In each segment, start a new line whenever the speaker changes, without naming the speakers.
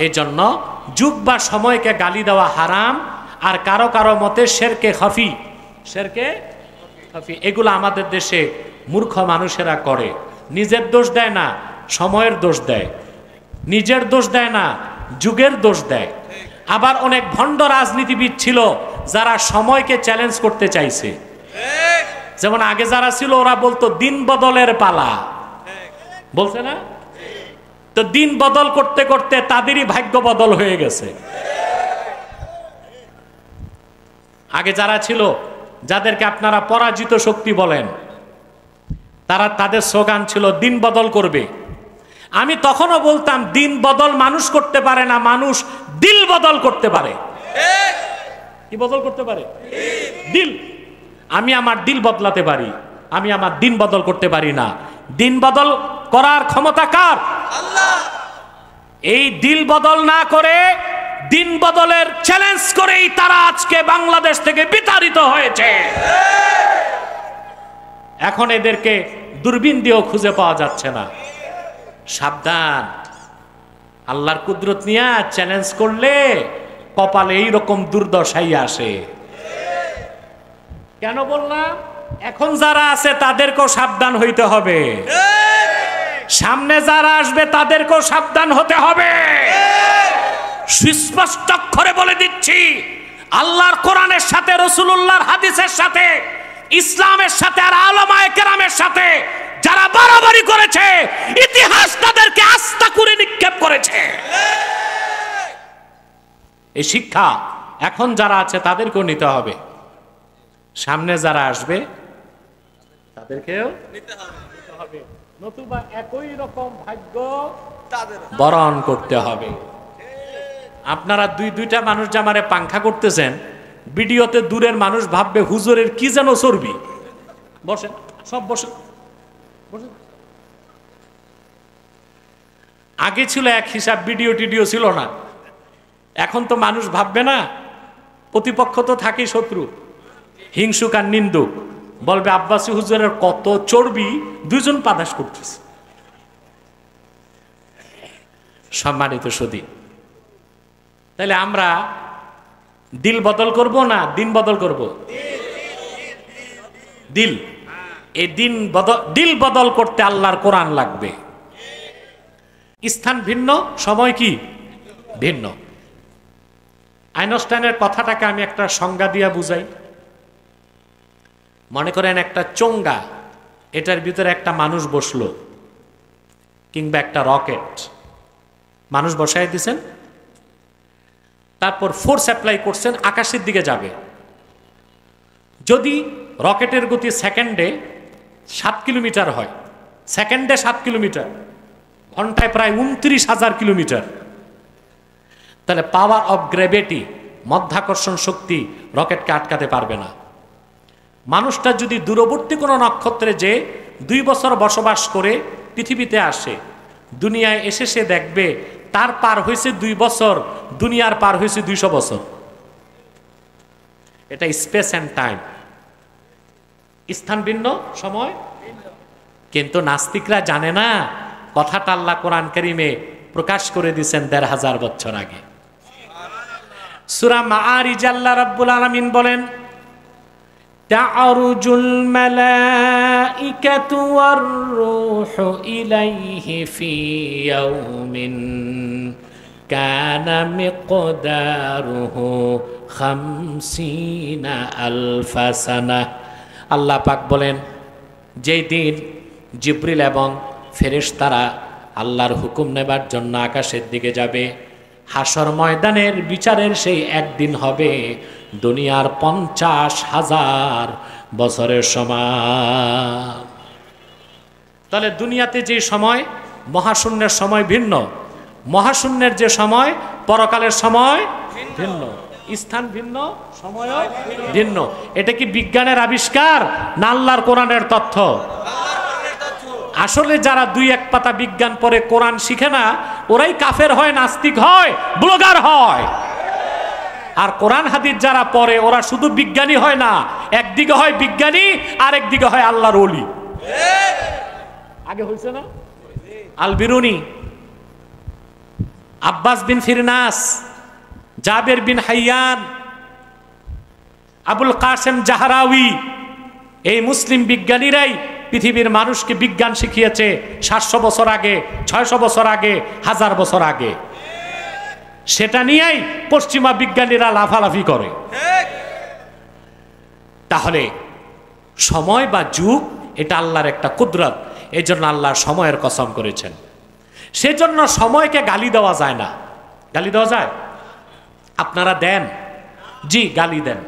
এই জন্য যুগ বা সময়কে গালি দেওয়া হারাম। আর কারো কারো মতে শেরকে খাফি, শেরকে খাফি এগুলো আমাদের দেশে মূর্খ মানুষেরা করে। নিজের দোষ দেয় না, সময়ের দোষ দেয়, নিজের দোষ দেয় না, যুগের দোষ দেয়। আবার অনেক ভণ্ড রাজনীতিবিদ ছিল যারা সময়কে চ্যালেঞ্জ করতে চাইছে। যেমন আগে যারা ছিল ওরা বলতো দিন বদলের পালা, বলছে না? তো দিন বদল করতে করতে তাদেরই ভাগ্য বদল হয়ে গেছে। আগে যারা ছিল, যাদেরকে আপনারা পরাজিত শক্তি বলেন, তাদের স্লোগান ছিল দিন বদল করবে। আমি তখনও বলতাম দিন বদল মানুষ করতে পারে না, মানুষ দিল বদল করতে পারে। কি বদল করতে পারে? দিল। আমি আমার দিল বদলাতে পারি, আমি আমার দিন বদল করতে পারি না। দিন বদল করার ক্ষমতা কার? আল্লাহ। এই দিল বদল না করে দিন বদলের চ্যালেঞ্জ করেই তারা আজকে বাংলাদেশ থেকে বিতাড়িত হয়েছে। এখন এদেরকে দূরবীন দিয়েও খুঁজে পাওয়া যাচ্ছে না। সাবধান, আল্লাহর কুদরত নিয়ে চ্যালেঞ্জ করলে কপালে এইরকম দুর্দশাই আসে। কেন বললাম? এখন যারা আছে তাদেরকেও সাবধান হইতে হবে, সামনে যারা আসবে তাদেরকেও সাবধান হতে হবে। সুস্পষ্ট অক্ষরে বলে দিচ্ছি, আল্লাহর কোরআনের সাথে, রাসূলুল্লাহর হাদিসের সাথে, ইসলামের সাথে আর উলামায়ে কেরামের সাথে যারা বাড়াবাড়ি করেছে, ইতিহাস তাদেরকে আস্থা করে নিক্ষেপ করেছে। এই শিক্ষা এখন যারা আছে তাদেরকেও নিতে হবে, সামনে যারা আসবে তাদেরকেও নিতে হবে, নতুবা একই রকম ভাগ্য বরণ করতে হবে। আপনারা দুইটা মানুষ জামারে পাংখা করতেছেন, ভিডিওতে দূরের মানুষ ভাববে হুজুরের কি যেন চর্বি। বসেন, সব বসেন। আগে ছিল এক হিসাব, ভিডিও টিডিও ছিল না। এখন তো মানুষ ভাববে না, প্রতিপক্ষ তো থাকেই শত্রু, হিংসুক আর নিন্দুক, বলবে আব্বাসী হুজুরের কত চর্বি, দুজন পাদাস করতেছে। সম্মানিত সুধী, তাহলে আমরা দিল বদল করব না দিন বদল করব? দিল। এই দিল বদল করতে আল্লাহর কোরআন লাগবে। স্থান ভিন্ন, সময় কি ভিন্ন। আইনস্টাইনের কথাটাকে আমি একটা সংজ্ঞা দিয়া বুঝাই। মনে করেন একটা চোঙ্গা, এটার ভিতরে একটা মানুষ বসলো, কিংবা একটা রকেট মানুষ বসাই দিয়েছেন, তারপর ফোর্স অ্যাপ্লাই করছেন, আকাশের দিকে যাবে। যদি রকেটের গতি সেকেন্ডে 7 কিলোমিটার হয়, সেকেন্ডে 7 কিলোমিটার, ঘন্টায় প্রায় 29,000 কিলোমিটার, তাহলে পাওয়ার অফ গ্র্যাভিটি, মধ্যাকর্ষণ শক্তি রকেটকে আটকাতে পারবে না। মানুষটা যদি দূরবর্তী কোনো নক্ষত্রে যে 2 বছর বসবাস করে পৃথিবীতে আসে, দুনিয়ায় এসে সে দেখবে তার পার হয়েছে 2 বছর, দুনিয়ার পার হয়েছে 200 বছর। এটা স্পেস অ্যান্ড টাইম, স্থান ভিন্ন, সময়। কিন্তু নাস্তিকরা জানে না, কথাটা আল্লাহ কোরআন কারীমে প্রকাশ করে দিয়েছেন 1500 বছর আগে। সূরা মাআরিজ আল্লাহ রাব্বুল আলামিন বলেন, তা'রুজুল মালাইকাতু ওয়ার রূহু ইলাইহি ফি ইয়াউমিন কানা মিকদারুহু 50 আলফা সানা। আল্লাহ পাক বলেন, যেই দিন জিবরিল এবং ফেরেশতারা আল্লাহর হুকুম নেবার জন্য আকাশের দিকে যাবে, হাসর ময়দানের বিচারের সেই একদিন হবে দুনিয়ার 50,000 বছরের সমান। তাহলে দুনিয়াতে যে সময়, মহাশূন্যের সময় ভিন্ন, মহাশূন্যের যে সময়, পরকালের সময় ভিন্ন, স্থান ভিন্ন, সময়ও ভিন্ন। এটা কি বিজ্ঞানের আবিষ্কার না আল্লাহর কোরআনের তথ্য? আসলে যারা 2-1 পাতা বিজ্ঞান পড়ে কোরআন শিখে না, ওরাই কাফের হয়, নাস্তিক হয়, ব্লগার হয়। আর কোরআন হাদিস যারা পড়ে ওরা শুধু বিজ্ঞানী হয় না, একদিকে হয় বিজ্ঞানী আর একদিকে হয় আল্লাহর ওলি। আগে হয়েছে না? আল বিরুনি আব্বাস বিন ফিরনাস, জাবের বিন হাইয়ান, আবুল কাসেম জাহরাউই, এই মুসলিম বিজ্ঞানীরাই পৃথিবীর মানুষকে বিজ্ঞান শিখিয়েছে 700 বছর আগে, 600 বছর আগে, 1000 বছর আগে। সেটা নিয়েই পশ্চিমা বিজ্ঞানীরা লাফালাফি করে। তাহলে সময় বা যুগ এটা আল্লাহর একটা কুদরত, এই জন্য আল্লাহ সময়ের কসম করেছেন। সেজন্য সময়কে গালি দেওয়া যায় না। গালি দেওয়া যায়? আপনারা দেন? জি, গালি দেন।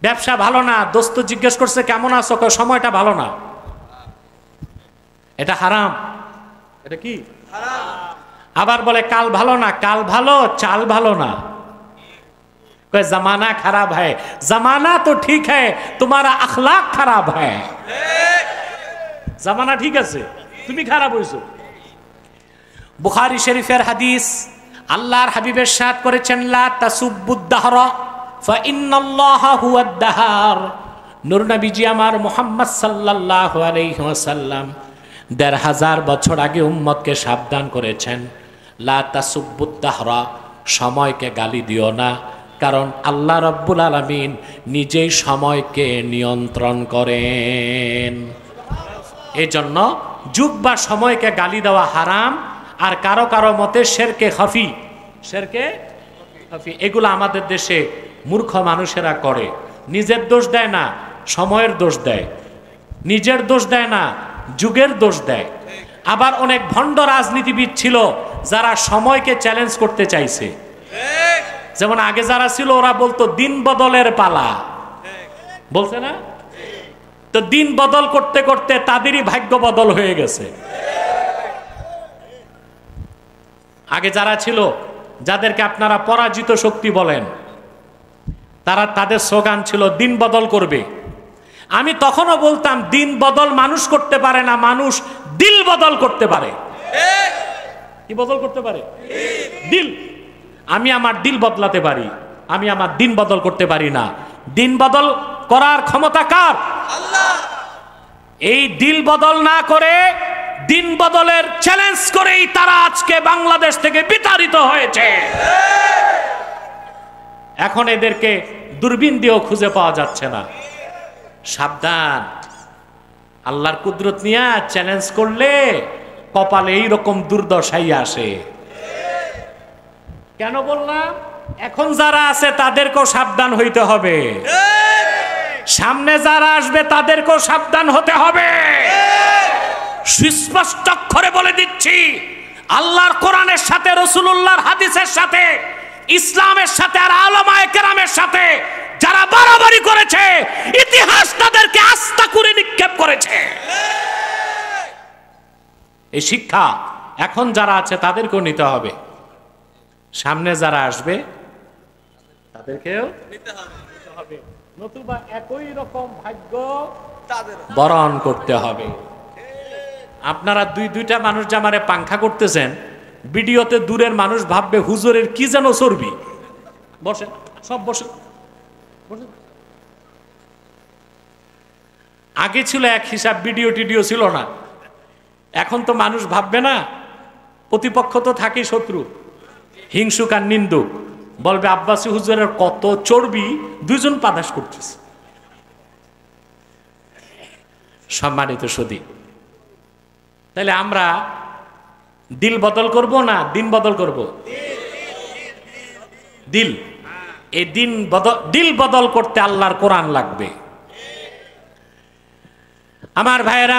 ব্যবসা ভালো না, দোস্ত জিজ্ঞেস করছে কেমন আছো, সময়টা ভালো না, এটা হারাম। এটা কি হারাম? আবার বলে কাল ভালো না, কাল ভালো, চাল ভালো না। जमाना खराब है, जमाना तो ठीक है, तुम्हारा अखलाक खराब है। जमाना ठीक আছে, তুমি খারাপ হইছো। বুখারী শরীফের হাদিস, আল্লাহর হাবিব ইরশাদ করেছেন, লা তাসুব্বুদ দাহরা ফাইন্নাল্লাহা হুয়াদ দাহার। নূর নবীজি আমার মুহাম্মদ সাল্লাল্লাহু আলাইহি ওয়াসাল্লাম ১৫০০ বছর আগে উম্মতকে সাবধান করেছেন, লা তাসুব্বুদ দাহরা, সময়কে গালি দিও না, কারণ আল্লাহ রাব্বুল আলামিন নিজেই সময়কে নিয়ন্ত্রণ করেন। এই জন্য যুগ বা সময়কে গালি দেওয়া হারাম। আর কারো কারো মতে শেরকে খাফি, শেরকে খাফি, এগুলো আমাদের দেশে মূর্খ মানুষেরা করে। নিজের দোষ দেয় না, সময়ের দোষ দেয়। নিজের দোষ দেয় না, যুগের দোষ দেয়। আবার অনেক ভণ্ড রাজনীতিবিদ ছিল যারা সময়কে চ্যালেঞ্জ করতে চাইছে। যেমন আগে যারা ছিল ওরা বলতো দিন বদলের পালা, বলছে না? তো দিন বদল করতে করতে তাদেরই ভাগ্য বদল হয়ে গেছে। আগে যারা ছিল, যাদেরকে আপনারা পরাজিত শক্তি বলেন, তাদের স্লোগান ছিল দিন বদল করবে। আমি তখনও বলতাম দিন বদল মানুষ করতে পারে না, মানুষ দিল বদল করতে পারে। কি বদল করতে পারে? দিল। আমি আমার দিল বদলাতে পারি, আমি আমার দিন বদল করতে পারি না। দিন বদল করার ক্ষমতা কার? আল্লাহ। এই দিল বদল না করে দিন বদলের চ্যালেঞ্জ করেই তারা আজকে বাংলাদেশ থেকে বিতাড়িত হয়েছে। এখন এদেরকে দূরবীন দিয়েও খুঁজে পাওয়া যাচ্ছে না। সাবধান, আল্লাহর কুদরত নিয়ে চ্যালেঞ্জ করলে কপালে এইরকম দুর্দশাই আসে। কেন বললাম? এখন যারা আছে তাদেরকেও সাবধান হইতে হবে, সামনে যারা আসবে তাদেরকেও সাবধান হতে হবে। সুস্পষ্ট অক্ষরে বলে দিচ্ছি, আল্লাহর কোরআনের সাথে, রাসূলুল্লাহর হাদিসের সাথে, ইসলামের সাথে আর উলামায়ে কেরামের সাথে যারা বাড়াবাড়ি করেছে, ইতিহাস তাদেরকে আস্থা করে নিক্ষেপ করেছে। এই শিক্ষা এখন যারা আছে তাদেরকেও নিতে হবে, সামনে যারা আসবে তাদেরকেও নিতে হবে, নতুবা একই রকম ভাগ্য বরণ করতে হবে। আপনারা দুইটা মানুষ জামারে পাংখা করতেছেন, ভিডিওতে দূরের মানুষ ভাববে হুজুরের কি যেন চর্বি। বসেন, সব বসেন। আগে ছিল এক হিসাব, ভিডিও টিডিও ছিল না। এখন তো মানুষ ভাববে না, প্রতিপক্ষ তো থাকেই শত্রু, হিংসুক আর নিন্দুক, বলবে আব্বাসী হুজুরের কত চর্বি, দুইজন পাদাস করতেছে। সম্মানিত সুধী, তাহলে আমরা দিল বদল করব না দিন বদল করব? দিল। এই দিল বদল করতে আল্লাহর কোরআন লাগবে। আমার ভাইয়েরা,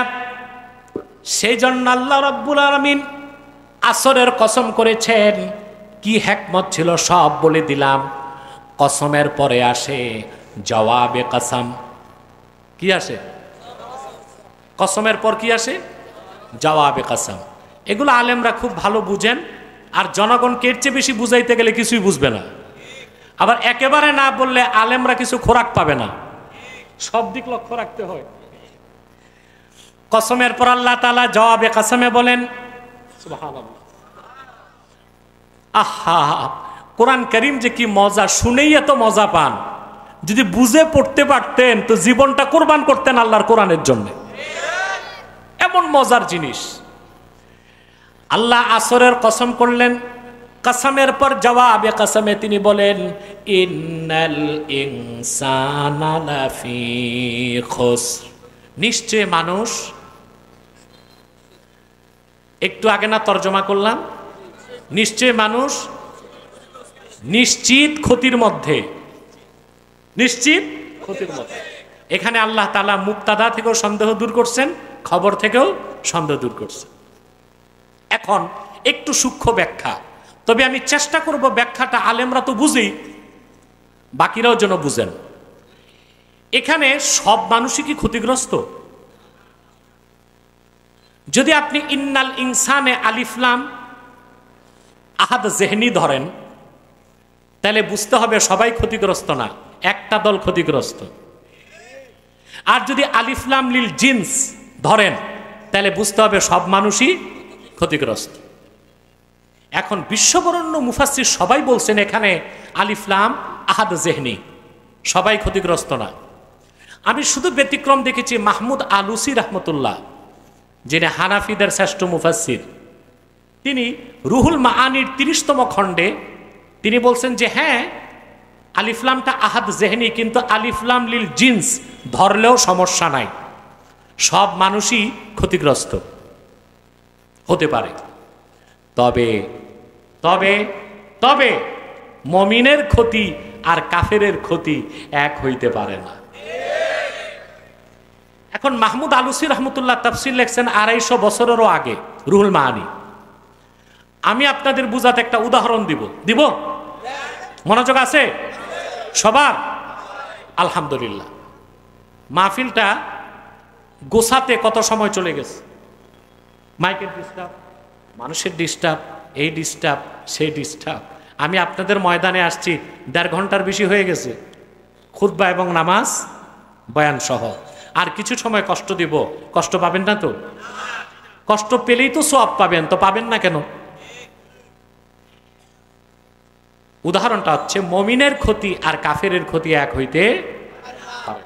সেই জন্য আল্লাহ রাব্বুল আলামিন আসরের কসম করেছেন। কি হিকমত ছিল সব বলে দিলাম। কসমের পরে আসে জবাবে কসম। কি আসে? কসমের পর কি আসে? জবাবে কসম। এগুলো আলেমরা খুব ভালো বুঝেন, আর জনগণকে এর চেয়ে বেশি বুঝাইতে গেলে কিছুই বুঝবে না। আবার একেবারে না বললে আলেমরা কিছু খোরাক পাবে না। সব দিক লক্ষ্য রাখতে হয়। কসমের পর আল্লাহ তাআলা জবাবে কসমে বলেন সুবহানাল্লাহ। আহা, কোরআন কারীম যে কি মজা, শুনেই এত মজা পান। যদি বুঝে পড়তে পারতেন তো জীবনটা কোরবান করতেন আল্লাহর কোরআনের জন্য। এমন মজার জিনিস। আল্লাহ আসরের কসম করলেন, কসমের পর জবাবে কসমে তিনি বলেন ইন্নাল ইনসানা লাফি খুসর, নিশ্চয় মানুষ, একটু আগে না তর্জমা করলাম, নিশ্চয় মানুষ নিশ্চিত ক্ষতির মধ্যে, নিশ্চিত ক্ষতির মধ্যে। এখানে আল্লাহ তাআলা মুক্তাদা থেকেও সন্দেহ দূর করছেন, খবর থেকেও সন্দেহ দূর করছেন। এখন একটু সূক্ষ্ম ব্যাখ্যা, তবে আমি চেষ্টা করব ব্যাখ্যাটা আলেমরা তো বুঝি, বাকিরাও যেন বুঝেন। এখানে সব মানুষই কি ক্ষতিগ্রস্ত? যদি আপনি ইন্নাল ইনসানে আলিফলাম আহাদ জেহনি ধরেন, তাহলে বুঝতে হবে সবাই ক্ষতিগ্রস্ত না, একটা দল ক্ষতিগ্রস্ত। আর যদি আলিফলাম লিল জিন্স ধরেন, তাহলে বুঝতে হবে সব মানুষই ক্ষতিগ্রস্ত। এখন বিশ্ববরেণ্য মুফাসসির সবাই বলছেন এখানে আলিফলাম আহাদ জেহনি, সবাই ক্ষতিগ্রস্ত না। আমি শুধু ব্যতিক্রম দেখেছি মাহমুদ আলুসি রহমতুল্লাহ, যিনি হানাফিদের শ্রেষ্ঠ মুফাসসির, তিনি রুহুল মাআনির ৩০তম খণ্ডে তিনি বলছেন যে হ্যাঁ, আলিফলামটা আহাদ জেহনি, কিন্তু আলিফলাম লিল জিন্স ধরলেও সমস্যা নাই, সব মানুষই ক্ষতিগ্রস্ত হতে পারে। তবে তবে তবে মমিনের ক্ষতি আর কাফেরের ক্ষতি এক হইতে পারে না। এখন মাহমুদ আলুসি রহমতুল্লাহ তাফসির লেখছেন ২৫০ বছরেরও আগে, রুহুল মাআনি। আমি আপনাদের বুঝাতে একটা উদাহরণ দিব, মনোযোগ আছে সবার? আলহামদুলিল্লাহ, মাহফিলটা গোছাতে কত সময় চলে গেছে। মাইকের ডিস্টার্ব, মানুষের ডিস্টার্ব, এই ডিস্টার্ব সেই ডিস্টার্ব। আমি আপনাদের ময়দানে আসছি ১.৫ ঘন্টার বেশি হয়ে গেছে, খুতবা এবং নামাজ বয়ান সহ। আর কিছু সময় কষ্ট দিব, কষ্ট পাবেন না তো? কষ্ট পেলেই তো সওয়াব পাবেন, তো পাবেন না কেন? উদাহরণটা হচ্ছে মমিনের ক্ষতি আর কাফেরের ক্ষতি এক হইতে পারে।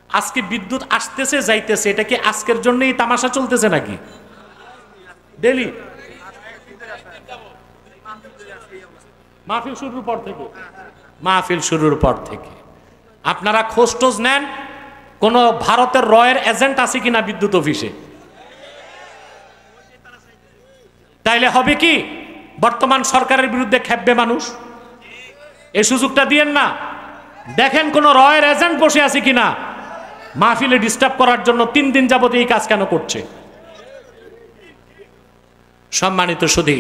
আজকে বিদ্যুৎ আসতেছে যাইতেছে, এটা কি আজকের জন্যই তামাশা চলতেছে নাকি? ডেলি মাহফিল শুরুর পর থেকে আপনারা খোঁজ টোজ নেন, কোন ভারতের রয়ের এজেন্ট আছে কিনা বিদ্যুৎ অফিসে? তাইলে হবে কি, বর্তমান সরকারের বিরুদ্ধে খেপবে মানুষ। এই সুযোগটা দিয়েন না, দেখেন কোন রয়ের এজেন্ট বসে আছে কিনা মাহফিলে ডিস্টার্ব করার জন্য ৩ দিন যাবত এই কাজ কেন করছে। সম্মানিত সুধী,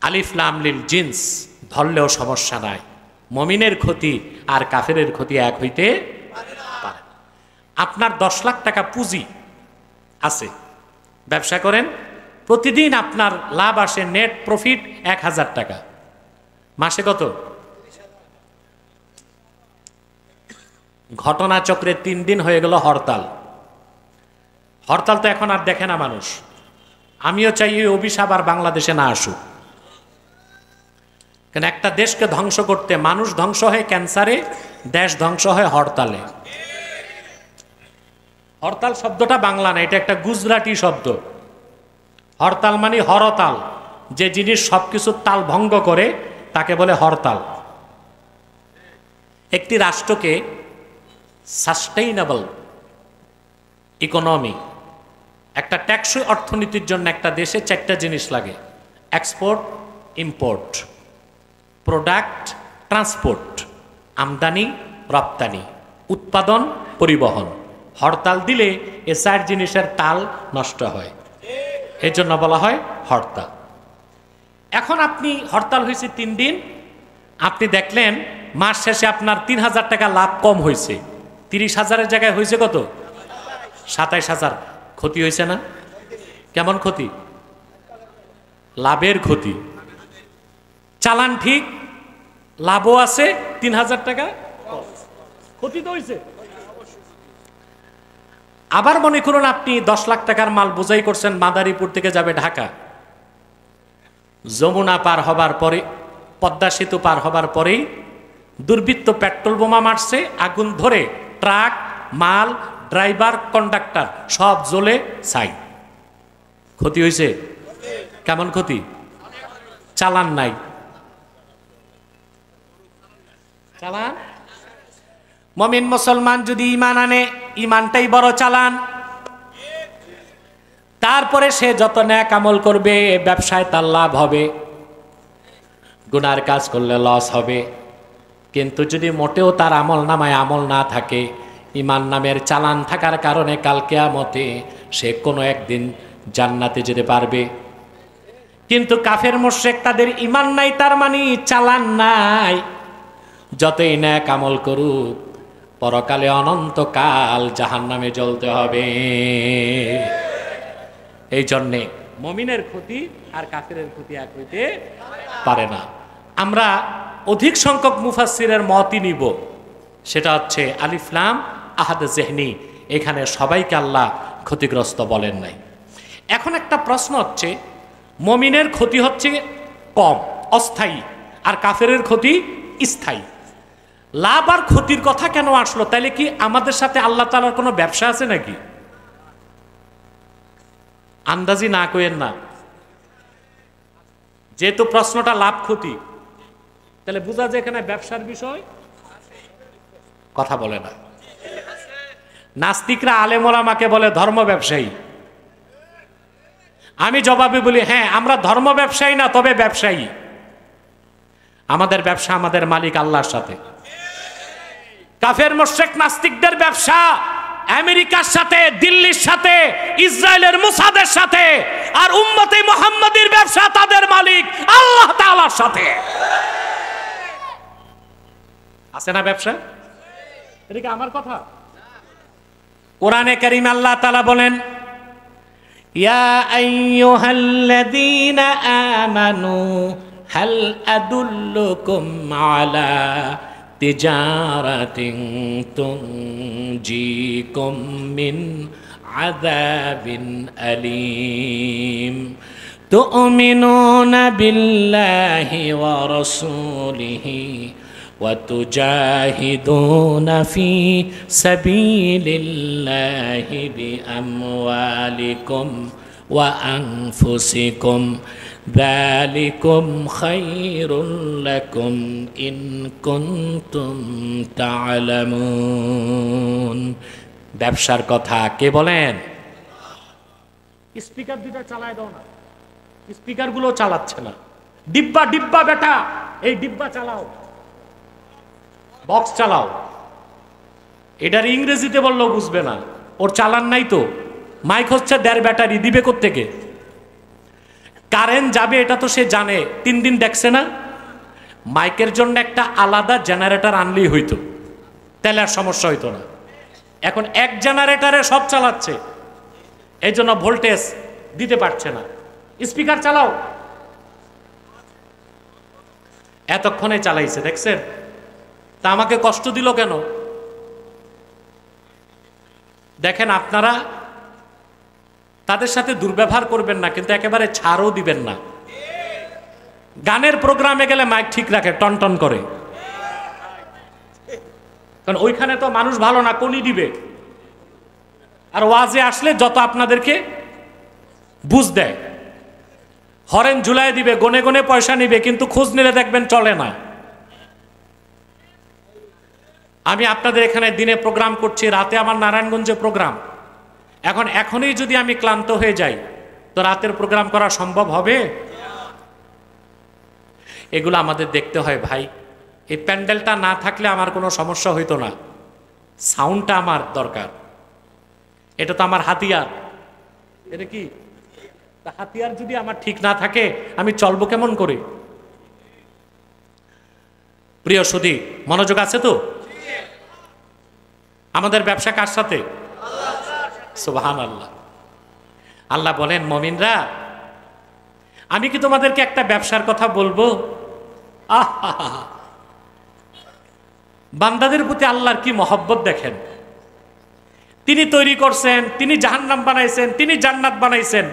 আলিফ লাম লিল জিন্স ধরলেও সমস্যা নাই, মমিনের ক্ষতি আর কাফেরের ক্ষতি এক হইতে পারে। আপনার ১০ লাখ টাকা পুঁজি আছে, ব্যবসা করেন, প্রতিদিন আপনার লাভ আসে, নেট প্রফিট ১,০০০ টাকা, মাসে কত? ঘটনাচক্রে ৩ দিন হয়ে গেল হরতাল। হরতাল তো এখন আর দেখে না মানুষ। আমিও চাই এই অভিশাপ আর বাংলাদেশে না আসুক, কেন একটা দেশকে ধ্বংস করতে মানুষ ধ্বংস হয় ক্যান্সারে, দেশ ধ্বংস হয় হরতালে। হরতাল শব্দটা বাংলা না, এটা একটা গুজরাটি শব্দ। হরতাল মানে হরতাল, যে জিনিস সবকিছু তাল ভঙ্গ করে তাকে বলে হরতাল। একটি রাষ্ট্রকে সাস্টেইনেবল ইকোনমি, একটা টেকসই অর্থনীতির জন্য একটা দেশে 4টা জিনিস লাগে: এক্সপোর্ট, ইম্পোর্ট, প্রোডাক্ট, ট্রান্সপোর্ট, আমদানি রপ্তানি, উৎপাদন, পরিবহন। হরতাল দিলে এ 4 জিনিসের তাল নষ্ট হয়, এর জন্য বলা হয় হরতাল। এখন আপনি হরতাল হয়েছে 3 দিন, আপনি দেখলেন মাস শেষে আপনার ৩,০০০ টাকা লাভ কম হয়েছে, ৩০,০০০-এর জায়গায় হয়েছে কত? ২৭,০০০। ক্ষতি হয়েছে না? কেমন ক্ষতি? লাভের ক্ষতি। চালান ঠিক, লাভও আছে, ৩,০০০ টাকা ক্ষতি তো হয়েছে। আবার মনে করুন আপনি ১০ লাখ টাকার মাল বোঝাই করছেন, মাদারীপুর থেকে যাবে ঢাকা। যমুনা পার হবার পরে, পদ্মা সেতু পার হবার পরেই দুর্বৃত্ত পেট্রোল বোমা মারছে, আগুন ধরে ট্রাক, মাল, ড্রাইভার, কন্ডাক্টর সব জ্বলে ছাই। ক্ষতি হয়েছে? কেমন ক্ষতি? চালান নাই, চালান। মুমিন মুসলমান যদি ঈমান আনে, ঈমানটাই বড় চালান। তারপরে সে যত নেক আমল করবে, ব্যবসায় তার লাভ হবে, গুনার কাজ করলে লস হবে। কিন্তু যদি মোটেও তার আমল নামায় আমল না থাকে, ঈমান নামের চালান থাকার কারণে কাল কিয়ামতে সে কোনো একদিন জান্নাতে যেতে পারবে। কিন্তু কাফের মুশরিক তাদের ঈমান নাই, তার মানে চালান নাই। যতই নেক আমল করুক, পরকালে অনন্তকাল জাহান্নামে জ্বলতে হবে। এই জন্যে মুমিনের ক্ষতি আর কাফেরের ক্ষতি এক হইতে পারে না। আমরা অধিক সংখ্যক মুফাসসিরের মতই নিব, সেটা হচ্ছে আলিফ লাম আহাদ জেহনি, এখানে সবাইকে আল্লাহ ক্ষতিগ্রস্ত বলেন নাই। এখন একটা প্রশ্ন হচ্ছে, মুমিনের ক্ষতি হচ্ছে কম, অস্থায়ী, আর কাফেরের ক্ষতি স্থায়ী। লাভ আর ক্ষতির কথা কেন আসলো? তাইলে কি আমাদের সাথে আল্লাহ তাআলার কোনো ব্যবসা আছে নাকি? আন্দাজি না কইেন না, যেহেতু প্রশ্নটা লাভ ক্ষতি, তাহলে বোঝা যায় এখানে ব্যবসার বিষয়। কথা বলে না। নাস্তিকরা আলেম ওলামাকে বলে ধর্ম ব্যবসায়ী। আমি জবাবে বলি, হ্যাঁ আমরা ধর্ম ব্যবসায়ী না, তবে ব্যবসায়ী। আমাদের ব্যবসা আমাদের মালিক আল্লাহর সাথে। কাফের মুশরিক নাস্তিকদের ব্যবসা আমেরিকার সাথে, দিল্লির সাথে, ইসরায়েলের মুসাদের সাথে, আর উম্মতে মুহাম্মাদীর ব্যবসা তাদের মালিক আল্লাহ তাআলার সাথে। আছে না ব্যবসা? এটা কি আমার কথা? কোরআনে কারীমে আল্লাহ তাআলা বলেন, ইয়া আইয়ুহাল্লাযীনা আমানু হাল আদুল্লুকুম আলা তিজারাতিন তুনজিকুম মিন আযাবিন আলীম তুমিনুনা বিল্লাহি ওয়া রাসূলিহি ওয়া তুজাহিদুনা ফি সাবিলিল্লাহি বিআমওয়ালিকুম ওয়া আনফুসিকুম যালিকুম খায়রুল লাকুম ইন কুনতুম তা'লামুন। ব্যবসার কথা কে বলেন? স্পিকার দুটা চালায় দাও না, স্পিকার গুলো চালাচ্ছে না। ডিব্বা ডিব্বা বেটা, এই ডিব্বা চালাও, বক্স চালাও। এটার ইংরেজিতে বললেও বুঝবে না, ওর চালান নাই তো। মাইক হচ্ছে 1.5 ব্যাটারি, দিবে কোত্থেকে? কারেন্ট যাবে এটা তো সে জানে, 3 দিন দেখছে না। মাইকের জন্য একটা আলাদা জেনারেটর আনলেই হইতো, তাহলে আর সমস্যা হইতো না। এখন এক জেনারেটরে সব চালাচ্ছে, এই জন্য ভোল্টেজ দিতে পারছে না। স্পিকার চালাও, এতক্ষণে চালাইছে, দেখছেন? তা আমাকে কষ্ট দিল কেন? দেখেন, আপনারা তাদের সাথে দুর্ব্যবহার করবেন না, কিন্তু একেবারে ছাড়ও দিবেন না। গানের প্রোগ্রামে গেলে মাইক ঠিক রাখে, টন টন করে, কারণ ওইখানে তো মানুষ ভালো না, কোনি দিবে। আর ওয়াজে আসলে যত আপনাদেরকে বুঝ দেয়, হরেন ঝুলাই দিবে, গনে গনে পয়সা নিবে, কিন্তু খোঁজ নিলে দেখবেন চলে না। আমি আপনাদের এখানে দিনে প্রোগ্রাম করছি, রাতে আমার নারায়ণগঞ্জে প্রোগ্রাম। এখনই যদি আমি ক্লান্ত হয়ে যাই, তো রাতের প্রোগ্রাম করা সম্ভব হবে? এগুলো আমাদের দেখতে হয় ভাই। এই প্যান্ডেলটা না থাকলে আমার কোনো সমস্যা হইতো না, সাউন্ডটা আমার দরকার। এটা তো আমার হাতিয়ার। এটা কি হাতিয়ার? যদি আমার ঠিক না থাকে আমি চলবো কেমন করে? প্রিয় সুধী, মনোযোগ আছে তো? আমাদের ব্যবসা কার সাথে? সুবহানাল্লাহ। আল্লাহ বলেন, মুমিনরা আমি কি তোমাদেরকে একটা ব্যবসার কথা বলবো? বান্দাদের প্রতি আল্লাহর কি মহব্বত দেখেন। তিনি তৈরি করছেন, তিনি জাহান্নাম বানাইছেন, তিনি জান্নাত বানাইছেন,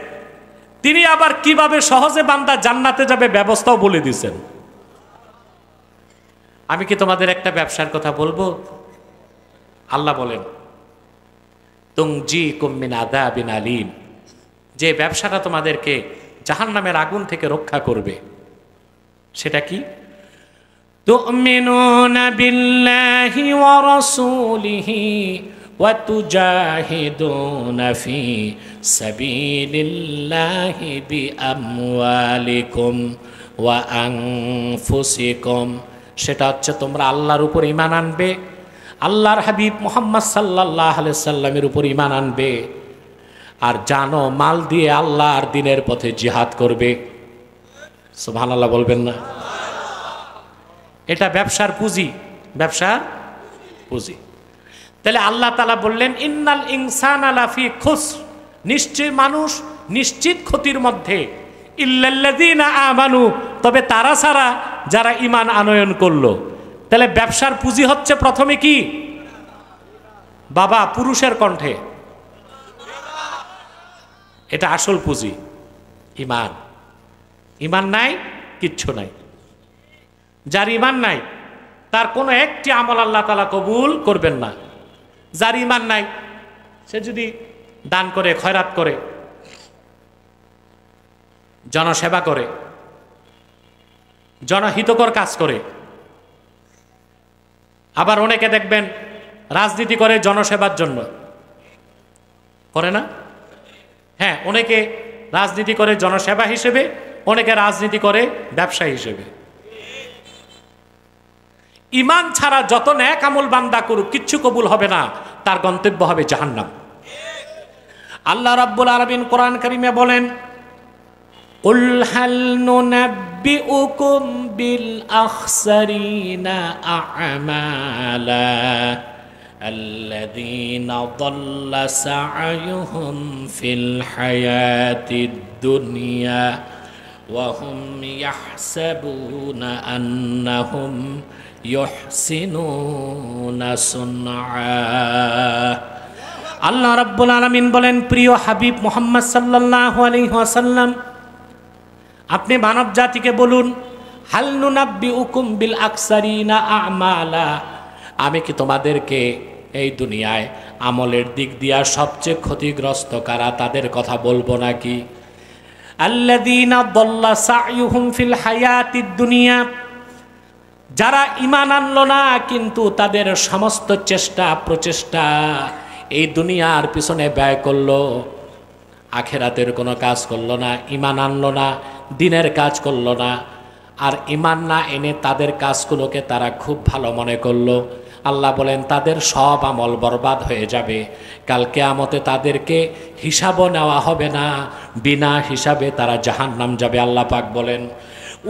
তিনি আবার কিভাবে সহজে বান্দা জান্নাতে যাবে ব্যবস্থাও বলে দিয়েছেন। আমি কি তোমাদের একটা ব্যবসার কথা বলবো? আল্লাহ বলেন, তুনজিকুম মিন আযাবিন আলীম, যে ব্যবসাটা তোমাদেরকে জাহান্নামের আগুন থেকে রক্ষা করবে। সেটা কি? তুমিনুনা বিল্লাহি ওয়া রাসূলিহি ওয়া তুজাহিদুনা ফি সাবিলিল্লাহি বিআমওয়ালিকুম ওয়া আনফুসিকুম। সেটা হচ্ছে তোমরা আল্লাহর উপর ঈমান আনবে, আল্লাহর হাবিব মুহাম্মদ সাল্লাল্লাহু আলাইহি সাল্লামের উপর ঈমান আনবে, আর জানো মাল দিয়ে আল্লাহর দ্বীনের পথে জিহাদ করবে। সুবহানাল্লাহ বলবেন না? এটা ব্যবসার পুঁজি, ব্যবসার পুঁজি। তাহলে আল্লাহ তাআলা বললেন ইন্নাল ইনসানা লাফি খুসর, নিশ্চয় মানুষ নিশ্চিত ক্ষতির মধ্যে, ইল্লাল্লাযীনা আমানু, তবে তারা ছাড়া যারা ঈমান আনয়ন করলো। তাহলে ব্যবসার পুঁজি হচ্ছে প্রথমে কি? বাবা পুরুষের কণ্ঠে, এটা আসল পুঁজি ঈমান। ঈমান নাই, কিচ্ছু নাই। যার ঈমান নাই তার কোনো একটি আমল আল্লাহ তাআলা কবুল করবেন না। যার ঈমান নাই সে যদি দান করে, খয়রাত করে, জনসেবা করে, জনহিতকর কাজ করে, আবার অনেকে দেখবেন রাজনীতি করে জনসেবার জন্য, করে না? হ্যাঁ, অনেকে রাজনীতি করে জনসেবা হিসেবে, অনেকে রাজনীতি করে ব্যবসা হিসেবে। ঈমান ছাড়া যত নেক আমল বান্দা করুক কিচ্ছু কবুল হবে না, তার গন্তব্য হবে জাহান্নাম। আল্লাহ রাব্বুল আলামিন কোরআন কারীমে বলেন কুল হাল নুনাব্বিউকুম বিল আখসারিনা আ'মালা আল্লাযীনা দাল্লা সা'য়ুহুম ফিল হায়াতিদ দুনিয়া ওয়া হুম ইয়াহসাবুনা আন্নাহুম ইউহসিনুনা সুনআ। আল্লাহ রাব্বুল আলামিন বলেন, প্রিয় হাবিব মুহাম্মদ সাল্লাল্লাহু আলাইহি ওয়াসাল্লাম, আপনি মানব জাতিকে বলুন, হাল নুনাব্বিউকুম বিল আকসারিনা আমালা, আমি কি তোমাদেরকে এই দুনিয়ায় আমলের দিক দিয়া সবচেয়ে ক্ষতিগ্রস্ত কারা তাদের কথা বলবো নাকি? আল্লাযীনা দাল্লা সা'য়ুহুম ফিল হায়াতিদ দুনিয়া, যারা ঈমান আনলো না কিন্তু তাদের সমস্ত চেষ্টা প্রচেষ্টা এই দুনিয়ার পিছনে ব্যয় করলো, আখেরাতের কোনো কাজ করলো না, ঈমান আনলো না, দ্বীনের কাজ করলো না, আর ঈমান না এনে তাদের কাজগুলোকে তারা খুব ভালো মনে করলো। আল্লাহ বলেন তাদের সব আমল বরবাদ হয়ে যাবে, কাল কিয়ামতে তাদেরকে হিসাবও নেওয়া হবে না, বিনা হিসাবে তারা জাহান্নাম যাবে। আল্লাহ পাক বলেন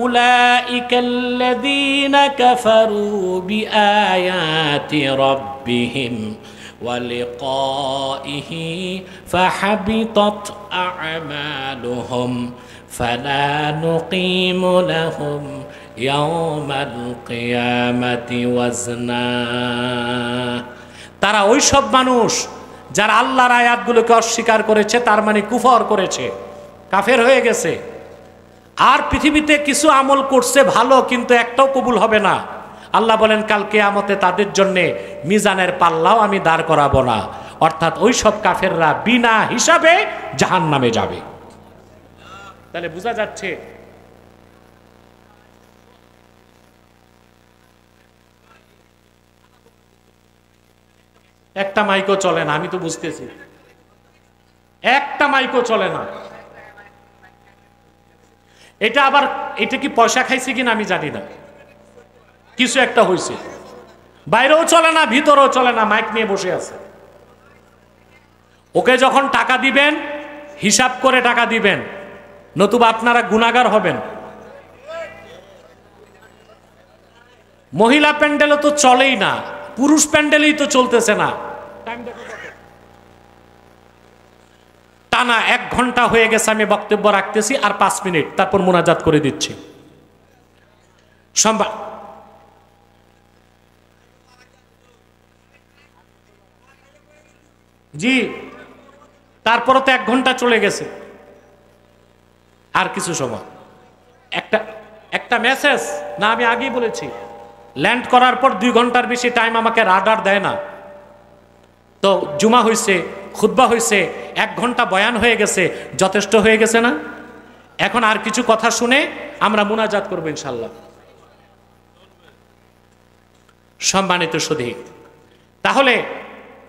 উলাইকাল্লাযীনা কাফারু বিআয়াতি রাব্বিহিম ওয়া লিকাইহি ফাহাবিতাত আ'মালুহুম ফালা নুকিমু লাহুম ইয়াওমাল কিয়ামাতি ওয়াজনা। তারা ওই সব মানুষ যারা আল্লাহর আয়াতগুলোকে অস্বীকার করেছে, তার মানে কুফর করেছে, কাফের হয়ে গেছে, আর পৃথিবীতে কিছু আমল করছে ভালো, কিন্তু একটাও কবুল হবে না। আল্লাহ বলেন কাল কিয়ামতে তাদের জন্য মিজানের পাল্লাও আমি দাঁড় করাবো না, অর্থাৎ ওই সব কাফেররা বিনা হিসাবে জাহান্নামে যাবে। তাহলে বোঝা যাচ্ছে একটা মাইকও চলে না, আমি তো বুঝতেছি একটা মাইকও চলে না। এটা আবার এটা কি পয়সা খাইছে কিনা আমি জানি না, কিছু একটা হয়েছে, বাইরেও চলে না ভিতরেও চলে না, মাইক নিয়ে বসে আছে। ওকে যখন টাকা দিবেন হিসাব করে টাকা দিবেন, নতুবা আপনারা গুনাহগার হবেন। মহিলা প্যান্ডেলও তো চলেই না, পুরুষ প্যান্ডেলই তো চলতেছে না। টানা 1 ঘন্টা হয়ে গেছে আমি বক্তব্য রাখতেছি, আর 5 মিনিট, তারপর মোনাজাত করে দিচ্ছি। জি, তারপরে তো 1 ঘন্টা চলে গেছে, আর কিছু সময়। একটা মেসেজ না, আমি আগেই বলেছি ল্যান্ড করার পর 2 ঘন্টার বেশি টাইম আমাকে রাডার দেয় না। তো জুমা হয়েছে, খুতবা হয়েছে, 1 ঘন্টা বয়ান হয়ে গেছে, যথেষ্ট হয়ে গেছে না? এখন আর কিছু কথা শুনে আমরা মুনাজাত করব ইনশাল্লাহ। সম্মানিত সুধী, তাহলে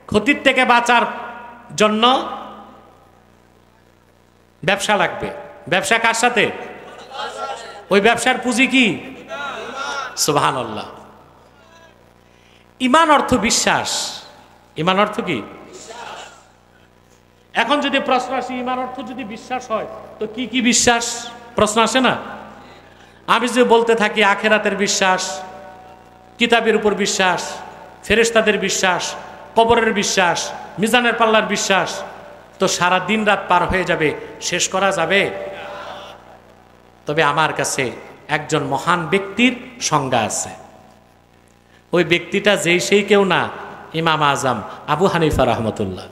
ক্ষতির থেকে বাঁচার জন্য ব্যবসা লাগবে। ব্যবসা কার সাথে? ওই ব্যবসার পুঁজি কি? সুবহানাল্লাহ। ঈমান অর্থ বিশ্বাস। ঈমান অর্থ কি? এখন যদি প্রশ্ন আসে ঈমান অর্থ যদি বিশ্বাস হয় তো কি কি বিশ্বাস? প্রশ্ন আসে না? আমি যে বলতে থাকি আখেরাতের বিশ্বাস, কিতাবের উপর বিশ্বাস, ফেরেশতাদের বিশ্বাস, কবরের বিশ্বাস, মিজানের পাল্লার বিশ্বাস, তো সারা দিন রাত পার হয়ে যাবে, শেষ করা যাবে? তবে আমার কাছে একজন মহান ব্যক্তির সংজ্ঞা আছে। ওই ব্যক্তিটা যেই সেই কেউ না, ইমাম আজম আবু হানিফা রহমতুল্লাহ।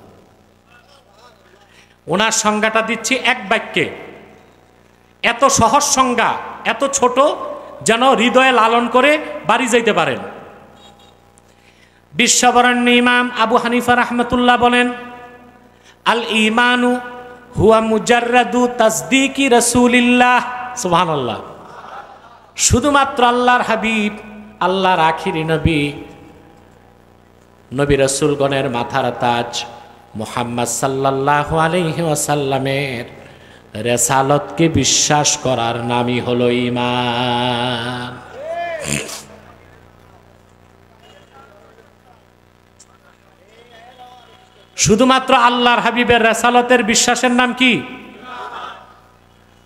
ওনার সংজ্ঞাটা দিচ্ছি এক বাক্যে, এত সহজ সংজ্ঞা, এত ছোট যেন হৃদয়ে লালন করে বাড়ি যাইতে পারেন। বিশ্ববরেণ্য ইমাম আবু হানিফা রহমতুল্লাহ বলেন, আল ঈমানু হুয়া মুজাররাদু তাসদীকি রাসূলিল্লাহ। সুবহানাল্লাহ। শুধুমাত্র আল্লাহর হাবিব, আল্লাহর আখিরি নবী, নবী রাসূলগণের মাথার তাজ মুহাম্মদ সাল্লাল্লাহু আলাইহি ওয়াসাল্লামের রিসালাতকে বিশ্বাস করার নামই হলো ঈমান। শুধুমাত্র আল্লাহর হাবিবের রিসালাতের বিশ্বাসের নাম কি?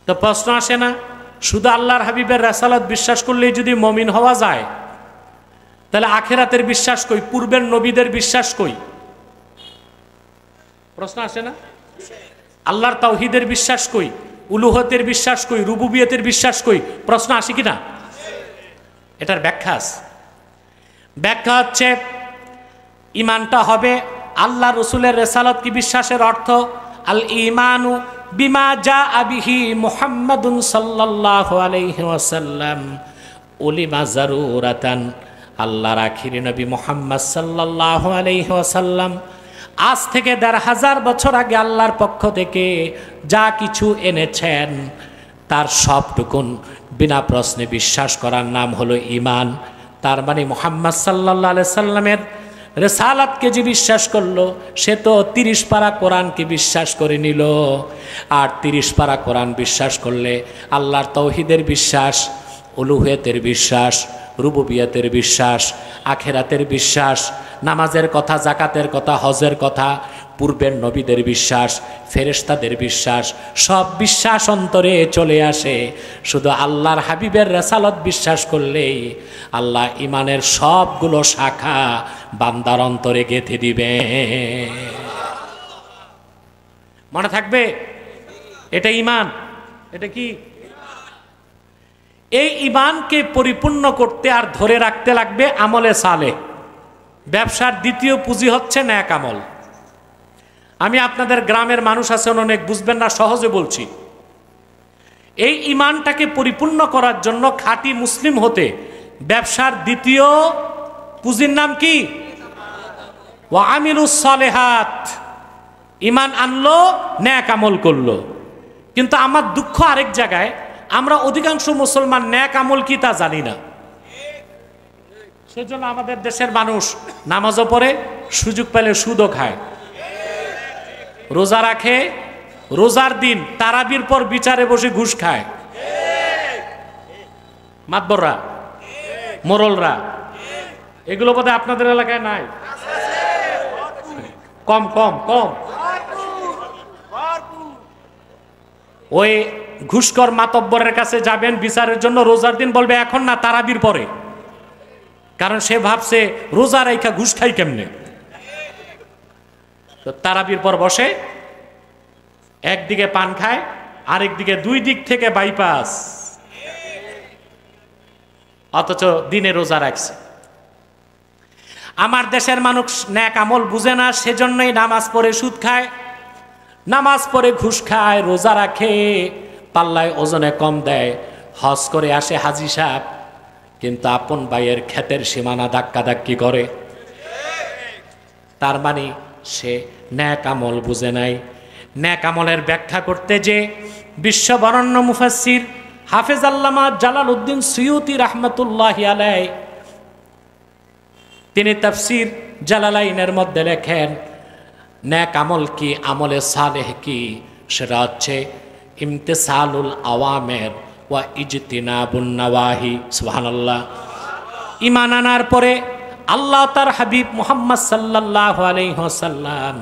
তো প্রশ্ন আসে না, শুধু আল্লাহর হাবিবের রিসালাত বিশ্বাস করলেই যদি মুমিন হওয়া যায়, তাহলে আখিরাতের বিশ্বাস কই? পূর্বের নবীদের বিশ্বাস কই? প্রশ্ন আসে না? আল্লাহর তাওহীদের বিশ্বাস কই? উলুহতের বিশ্বাস কই? রুবুবিয়তের বিশ্বাস কই? প্রশ্ন আসে কি না? এটার ব্যাখ্যা আছে। ব্যাখ্যা হচ্ছে, ঈমানটা হবে আল্লাহ রসুলের রিসালাত কি বিশ্বাসের অর্থ আল ঈমানু বিমা জাআ বিহি মুহাম্মাদুন সাল্লাল্লাহু আলাইহি ওয়াসাল্লাম উলিমা জারুরাতান। আল্লাহর আখিরি নবী মুহাম্মদ সাল্লাল্লাহু আলাইহি ওয়াসাল্লাম আজ থেকে ১৫০০ বছর আগে আল্লাহর পক্ষ থেকে যা কিছু এনেছেন তার সবটুকুন বিনা প্রশ্নে বিশ্বাস করার নাম হলো ঈমান। তার মানে মুহাম্মদ সাল্লাল্লাহু আলাইহি সাল্লামের রিসালাতকে যে বিশ্বাস করলো সে তো ৩০ পারা কোরআনকে বিশ্বাস করে নিল। আর ৩০ পারা কোরআন বিশ্বাস করলে আল্লাহর তাওহীদের বিশ্বাস, উলুহিয়তের বিশ্বাস, রুবুবিয়তের বিশ্বাস, আখেরাতের বিশ্বাস, নামাজের কথা, জাকাতের কথা, হজের কথা, পূর্বের নবীদের বিশ্বাস, ফেরেশতাদের বিশ্বাস, সব বিশ্বাস অন্তরে চলে আসে। শুধু আল্লাহর হাবিবের রিসালাত বিশ্বাস করলেই আল্লাহ ঈমানের সবগুলো শাখা বান্দার অন্তরে গেঁথে দিবে। মনে থাকবে? এটা ঈমান। এটা কি? এই ঈমানকে পরিপূর্ণ করতে আর ধরে রাখতে লাগবে আমলে সালেহ। ব্যবসার দ্বিতীয় পুঁজি হচ্ছে নেক আমল। আমি আপনাদের গ্রামের মানুষ আছেন অনেক, বুঝবেন না, সহজে বলছি। এই ঈমানটাকে পরিপূর্ণ করার জন্য খাঁটি মুসলিম হতে ব্যবসার দ্বিতীয় পুঁজির নাম কি? ওয়া আমিলুস সালেহাত। ঈমান আনলো, নেক আমল করলো। কিন্তু আমার দুঃখ আরেক জায়গায়, আমরা অধিকাংশ মুসলমান নেক আমল কি তা জানি না। সেজন্য আমাদের দেশের মানুষ নামাজও পড়ে, সুযোগ পেলে সুদও খায়, রোজা রাখে, রোজার দিন তারাবির পর বিচারে বসে ঘুষ খায়। মাতবররা, মোরলরা, এগুলো বোধহয় আপনাদের এলাকায় নাই? কম কম কম। ওই ঘুষখোর মাতব্বরের কাছে যাবেন বিচারের জন্য, রোজার দিন বলবে এখন না, তারাবির পরে। কারণ সে ভাবছে রোজা রাইখা ঘুষ খাই কেমনে। তো তারাবির পর বসে, একদিকে পান খায়, আরেকদিকে 2 দিক থেকে বাইপাস, অথচ দিনে রোজা রাখছে। আমার দেশের মানুষ নেক আমল বুঝে না, সেজন্যই নামাজ পড়ে সুদ খায়, নামাজ পড়ে ঘুষ খায়, রোজা রাখে, পাল্লায় ওজনে কম দেয়, হজ করে আসে হাজি সাহেব, কিন্তু আপন ভাইয়ের ক্ষেতের সীমানা ধাক্কাধাক্কি করে। তার মানে সে ন্যাক আমল বুঝে নাই। ন্যাক আমলের ব্যাখ্যা করতে যে বিশ্ববরণ্য মুফাসসির হাফেজ আল্লামা জালালউদ্দিন সুয়ুতি রাহমাতুল্লাহি আলাইহি তিনি তাফসীর জালালাইনের মধ্যে লেখেন, ন্যাক আমল কি, আমলে সালেহ কি, সেটা হচ্ছে ইমতিসালুল আওয়ামের ওয়া ইজতিনাবুন নওয়াহি। সুবহানাল্লাহ। ঈমান আনার পরে আল্লাহ তার হাবিব মুহাম্মদ সাল্লাল্লাহু আলাইহি ওয়াসাল্লাম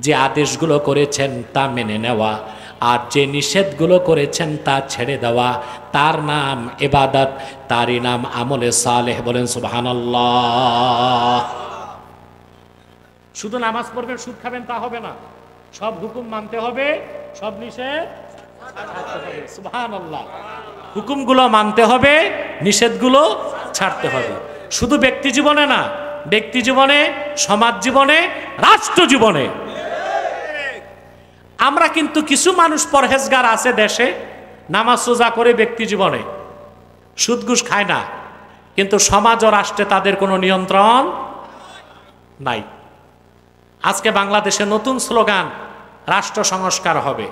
যে আদেশগুলো করেছেন তা মেনে নেওয়া, আর যে নিষেধগুলো করেছেন তা ছেড়ে দেওয়া, তার নাম ইবাদত, তারই নাম আমলে সালেহ। বলেন সুবহানাল্লাহ। শুধু নামাজ পড়বেন, সুদ খাবেন তা হবে না, সব হুকুম মানতে হবে, সব নিষেধ ছাড়তে হবে। সুবহানাল্লাহ। হুকুমগুলো মানতে হবে, নিষেধগুলো ছাড়তে হবে। শুধু ব্যক্তি জীবনে না, ব্যক্তি জীবনে, সমাজ জীবনে, রাষ্ট্র জীবনে। আমরা কিন্তু কিছু মানুষ পরহেজগার আছে দেশে, নামাজ রোজা করে ব্যক্তি জীবনে, সুদ ঘুষ খায় না, কিন্তু সমাজ ও রাষ্ট্রে তাদের কোনো নিয়ন্ত্রণ নাই। আজকে বাংলাদেশে নতুন স্লোগান, রাষ্ট্র সংস্কার হবে,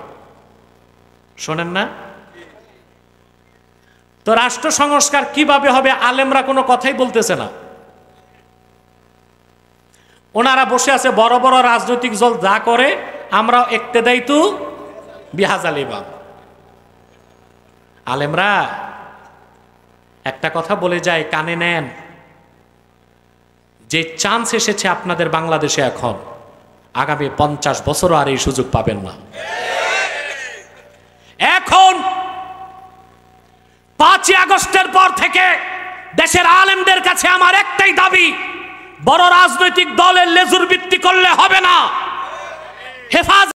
শোনেন না? তো রাষ্ট্র সংস্কার কিভাবে হবে আলেমরা কোনো কথাই বলতেছে না। ওনারা বসে আছে, বড় বড় রাজনৈতিক দল যা করে আমরাও একতে দেই তু বিহাজালিবাম। আলেমরা একটা কথা বলে যায়, কানে নেন, যে চান্স এসেছে আপনাদের বাংলাদেশে এখন, আগামী 50 বছরও আর এই সুযোগ পাবেন না। এখন 5ই আগস্টের পর থেকে দেশের আলেমদের কাছে আমার একটাই দাবি, বড় রাজনৈতিক দলের লেজুর ভিত্তি করলে হবে না। হেফাজত